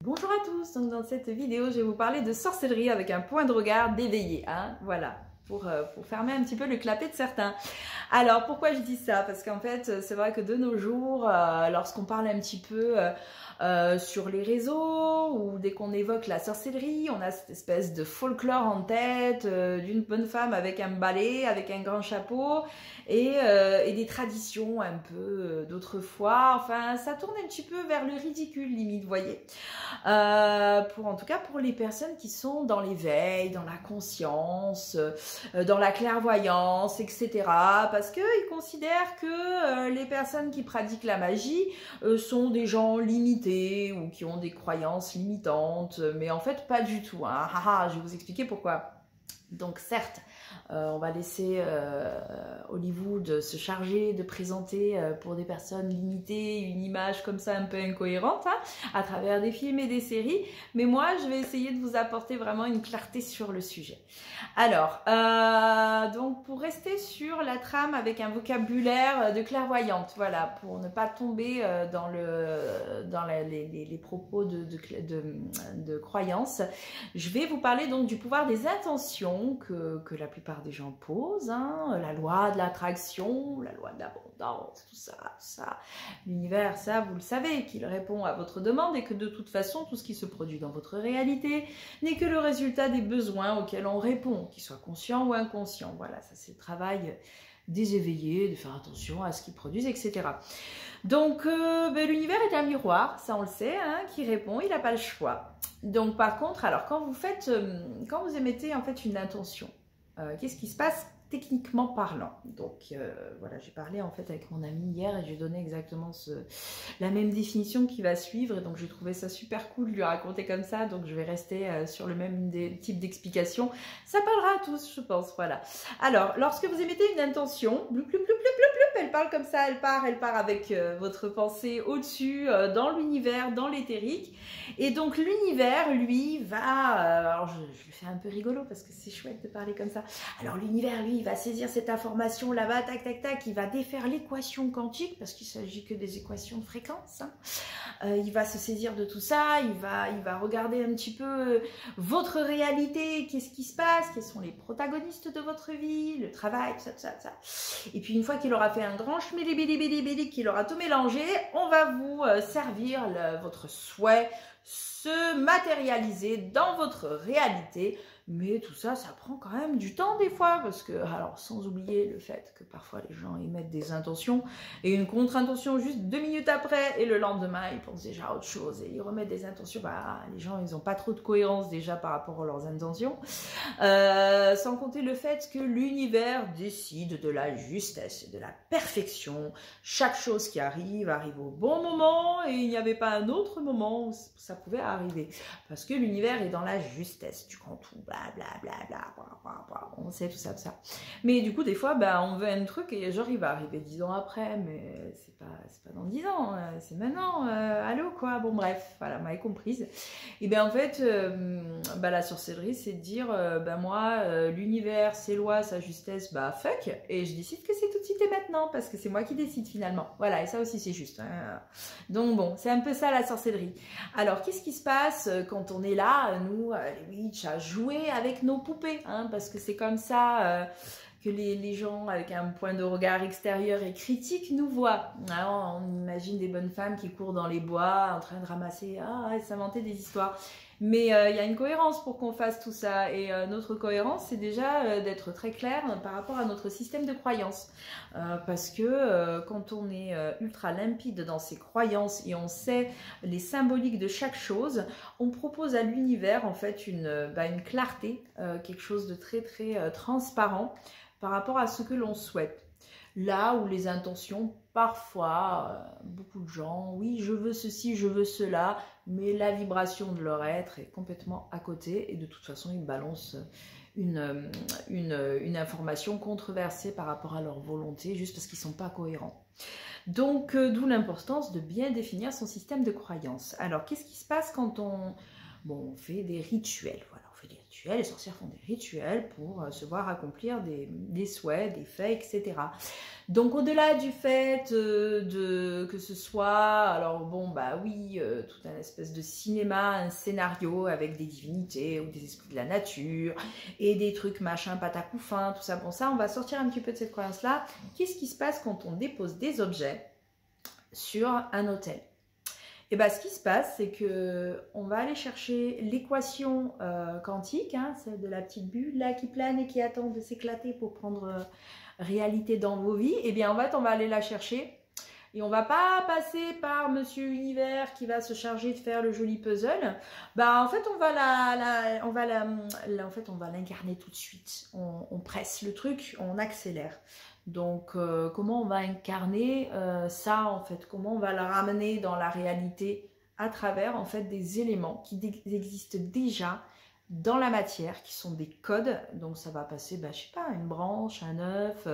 Bonjour à tous, donc dans cette vidéo je vais vous parler de sorcellerie avec un point de regard d'éveillé, hein, voilà, pour fermer un petit peu le clapet de certains. Alors pourquoi je dis ça? Parce qu'en fait c'est vrai que de nos jours, lorsqu'on parle un petit peu sur les réseaux ou dès qu'on évoque la sorcellerie, on a cette espèce de folklore en tête d'une bonne femme avec un balai, avec un grand chapeau et des traditions un peu d'autrefois. Enfin, ça tourne un petit peu vers le ridicule limite, vous voyez. En tout cas pour les personnes qui sont dans l'éveil, dans la conscience, dans la clairvoyance, etc. Parce qu'ils considèrent que les personnes qui pratiquent la magie sont des gens limités ou qui ont des croyances limitantes, mais en fait pas du tout, hein. Je vais vous expliquer pourquoi. Donc certes, on va laisser Hollywood se charger de présenter pour des personnes limitées une image comme ça un peu incohérente, hein, à travers des films et des séries, mais moi je vais essayer de vous apporter vraiment une clarté sur le sujet. Alors, donc pour rester sur la trame avec un vocabulaire de clairvoyante, voilà, pour ne pas tomber dans les propos de croyances, je vais vous parler donc du pouvoir des intentions que la plupart des gens posent, hein, la loi de l'attraction, la loi de l'abondance, tout ça. L'univers, ça, vous le savez, qu'il répond à votre demande et que de toute façon, tout ce qui se produit dans votre réalité n'est que le résultat des besoins auxquels on répond, qu'ils soient conscients ou inconscients. Voilà, ça c'est le travail des éveillés, de faire attention à ce qu'ils produisent, etc. Donc, l'univers est un miroir, ça on le sait, hein, qui répond, il n'a pas le choix. Donc par contre, alors quand vous émettez en fait une intention, qu'est-ce qui se passe techniquement parlant? Donc voilà, j'ai parlé en fait avec mon ami hier et j'ai donné exactement la même définition qui va suivre, et donc j'ai trouvé ça super cool de lui raconter comme ça, donc je vais rester sur le même type d'explication. Ça parlera à tous, je pense, voilà. Alors, lorsque vous émettez une intention, elle parle comme ça, elle part avec votre pensée au-dessus, dans l'univers, dans l'éthérique. Et donc l'univers, lui, va... alors je le fais un peu rigolo parce que c'est chouette de parler comme ça. Alors l'univers, lui, il va saisir cette information là-bas, tac, tac, tac, il va défaire l'équation quantique, parce qu'il ne s'agit que des équations de fréquence, hein. Il va se saisir de tout ça, il va regarder un petit peu votre réalité, qu'est-ce qui se passe, quels sont les protagonistes de votre vie, le travail, tout ça. Et puis une fois qu'il aura fait un grand schmilibili, qu'il aura tout mélangé, on va vous servir votre souhait se matérialiser dans votre réalité. Mais tout ça, ça prend quand même du temps des fois, parce que, alors sans oublier le fait que parfois les gens émettent des intentions et une contre-intention juste 2 minutes après, et le lendemain ils pensent déjà à autre chose et ils remettent des intentions. Les gens ils n'ont pas trop de cohérence déjà par rapport à leurs intentions, sans compter le fait que l'univers décide de la justesse et de la perfection. Chaque chose qui arrive au bon moment, et il n'y avait pas un autre moment où ça pouvait arriver, parce que l'univers est dans la justesse du grand tout. On sait tout ça. Mais du coup, des fois, on veut un truc et genre, il va arriver 10 ans après, mais c'est pas dans 10 ans, c'est maintenant, allô, quoi. Bon, bref, voilà, m'avez comprise. Et bien, en fait, la sorcellerie, c'est de dire, moi, l'univers, ses lois, sa justesse, fuck, et je décide que c'est tout de suite et maintenant, parce que c'est moi qui décide finalement. Voilà, et ça aussi, c'est juste, hein. Donc, bon, c'est un peu ça, la sorcellerie. Alors, qu'est-ce qui se passe quand on est là, nous, les witch, à jouer avec nos poupées, hein, parce que c'est comme ça que les gens avec un point de regard extérieur et critique nous voient. Alors, on imagine des bonnes femmes qui courent dans les bois en train de ramasser, s'inventer des histoires. Mais il y a une cohérence pour qu'on fasse tout ça, et notre cohérence, c'est déjà d'être très clair par rapport à notre système de croyances, parce que quand on est ultra limpide dans ses croyances et on sait les symboliques de chaque chose, on propose à l'univers en fait une clarté, quelque chose de très très transparent par rapport à ce que l'on souhaite. Là où les intentions, parfois, beaucoup de gens, oui, je veux ceci, je veux cela, mais la vibration de leur être est complètement à côté, et de toute façon, ils balancent une information controversée par rapport à leur volonté, juste parce qu'ils ne sont pas cohérents. Donc, d'où l'importance de bien définir son système de croyance. Alors, qu'est-ce qui se passe quand on fait des rituels? Voilà, on fait des rituels, les sorcières font des rituels pour se voir accomplir des souhaits, des faits, etc. Donc au-delà du fait que ce soit, alors bon bah oui, tout un espèce de cinéma, un scénario avec des divinités ou des esprits de la nature et des trucs machin, patacouffin, tout ça, bon ça on va sortir un petit peu de cette croyance-là. Qu'est-ce qui se passe quand on dépose des objets sur un autel? Et bien, ce qui se passe, c'est que on va aller chercher l'équation quantique, hein, celle de la petite bulle là qui plane et qui attend de s'éclater pour prendre réalité dans vos vies. Et bien, en fait, on va aller la chercher et on va pas passer par Monsieur Univers qui va se charger de faire le joli puzzle. Bah, en fait, on va l'incarner tout de suite. On presse le truc, on accélère. Donc, comment on va incarner ça, en fait? Comment on va la ramener dans la réalité à travers, en fait, des éléments qui existent déjà dans la matière, qui sont des codes. Donc, ça va passer, bah, je sais pas, une branche, un œuf,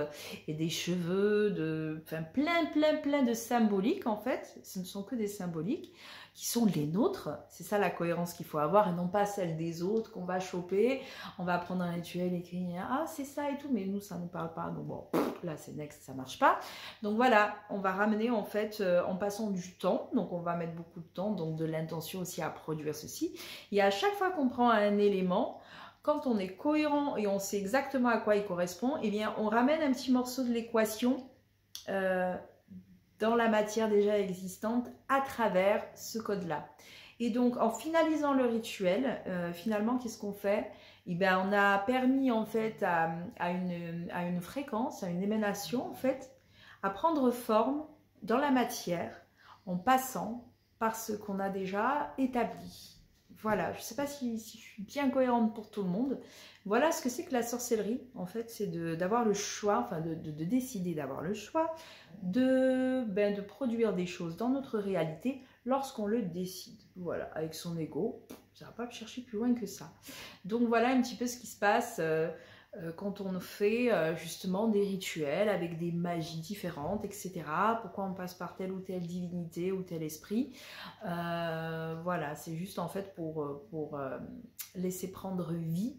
et des cheveux, enfin, plein de symboliques, en fait. Ce ne sont que des symboliques qui sont les nôtres. C'est ça la cohérence qu'il faut avoir et non pas celle des autres qu'on va choper. On va prendre un rituel écrit, ah c'est ça et tout, mais nous ça ne nous parle pas. Donc bon, là c'est next, ça marche pas. Donc voilà, on va ramener en fait en passant du temps. Donc on va mettre beaucoup de temps, donc de l'intention aussi à produire ceci. Et à chaque fois qu'on prend un élément, quand on est cohérent et on sait exactement à quoi il correspond, eh bien on ramène un petit morceau de l'équation dans la matière déjà existante à travers ce code-là. Et donc, en finalisant le rituel, finalement, qu'est-ce qu'on fait? Eh bien, on a permis, en fait, à une fréquence, à une émanation, en fait, à prendre forme dans la matière en passant par ce qu'on a déjà établi. Voilà, je ne sais pas si je suis bien cohérente pour tout le monde. Voilà ce que c'est que la sorcellerie, en fait, c'est d'avoir le choix, enfin de décider d'avoir le choix de produire des choses dans notre réalité lorsqu'on le décide. Voilà, avec son ego, ça ne va pas chercher plus loin que ça. Donc voilà un petit peu ce qui se passe quand on fait justement des rituels avec des magies différentes, etc. Pourquoi on passe par telle ou telle divinité ou tel esprit. Voilà, c'est juste en fait pour laisser prendre vie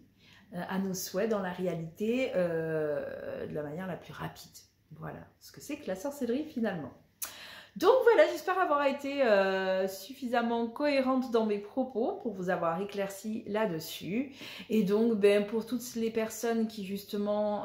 à nos souhaits dans la réalité de la manière la plus rapide. Voilà ce que c'est que la sorcellerie finalement. Donc voilà, j'espère avoir été suffisamment cohérente dans mes propos pour vous avoir éclairci là-dessus. Et donc, pour toutes les personnes qui justement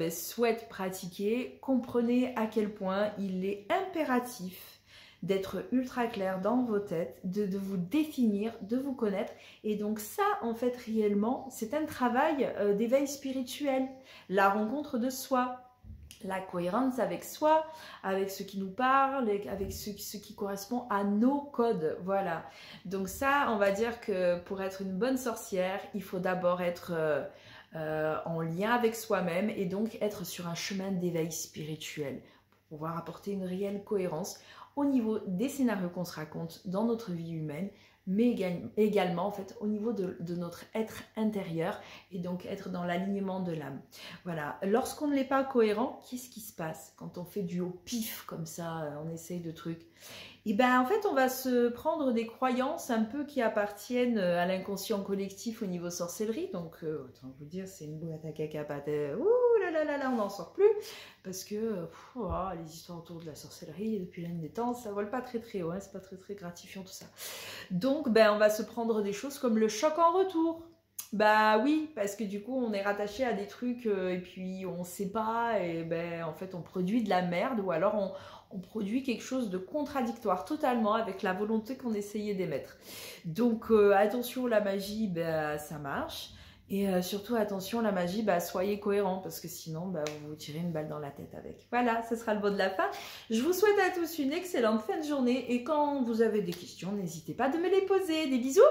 souhaitent pratiquer, comprenez à quel point il est impératif d'être ultra clair dans vos têtes, de vous définir, de vous connaître. Et donc ça, en fait, réellement, c'est un travail d'éveil spirituel, la rencontre de soi. La cohérence avec soi, avec ce qui nous parle, avec ce qui correspond à nos codes, voilà. Donc ça, on va dire que pour être une bonne sorcière, il faut d'abord être en lien avec soi-même et donc être sur un chemin d'éveil spirituel pour pouvoir apporter une réelle cohérence au niveau des scénarios qu'on se raconte dans notre vie humaine, mais également en fait au niveau de notre être intérieur et donc être dans l'alignement de l'âme. Voilà, lorsqu'on ne l'est pas cohérent, qu'est-ce qui se passe quand on fait du au pif comme ça, on essaye de trucs? Et ben en fait on va se prendre des croyances un peu qui appartiennent à l'inconscient collectif au niveau sorcellerie, donc autant vous dire c'est une boîte à caca pâté, ouh là là là là on n'en sort plus, parce que les histoires autour de la sorcellerie depuis la nuit des temps, ça vole pas très très haut, hein, c'est pas très très gratifiant tout ça. Donc on va se prendre des choses comme le choc en retour. Bah oui, parce que du coup on est rattaché à des trucs et puis on sait pas et en fait on produit de la merde ou alors on produit quelque chose de contradictoire totalement avec la volonté qu'on essayait d'émettre. Donc attention, la magie, ça marche. Et surtout, attention, la magie, soyez cohérents parce que sinon, vous vous tirez une balle dans la tête avec. Voilà, ce sera le mot de la fin. Je vous souhaite à tous une excellente fin de journée et quand vous avez des questions, n'hésitez pas de me les poser. Des bisous!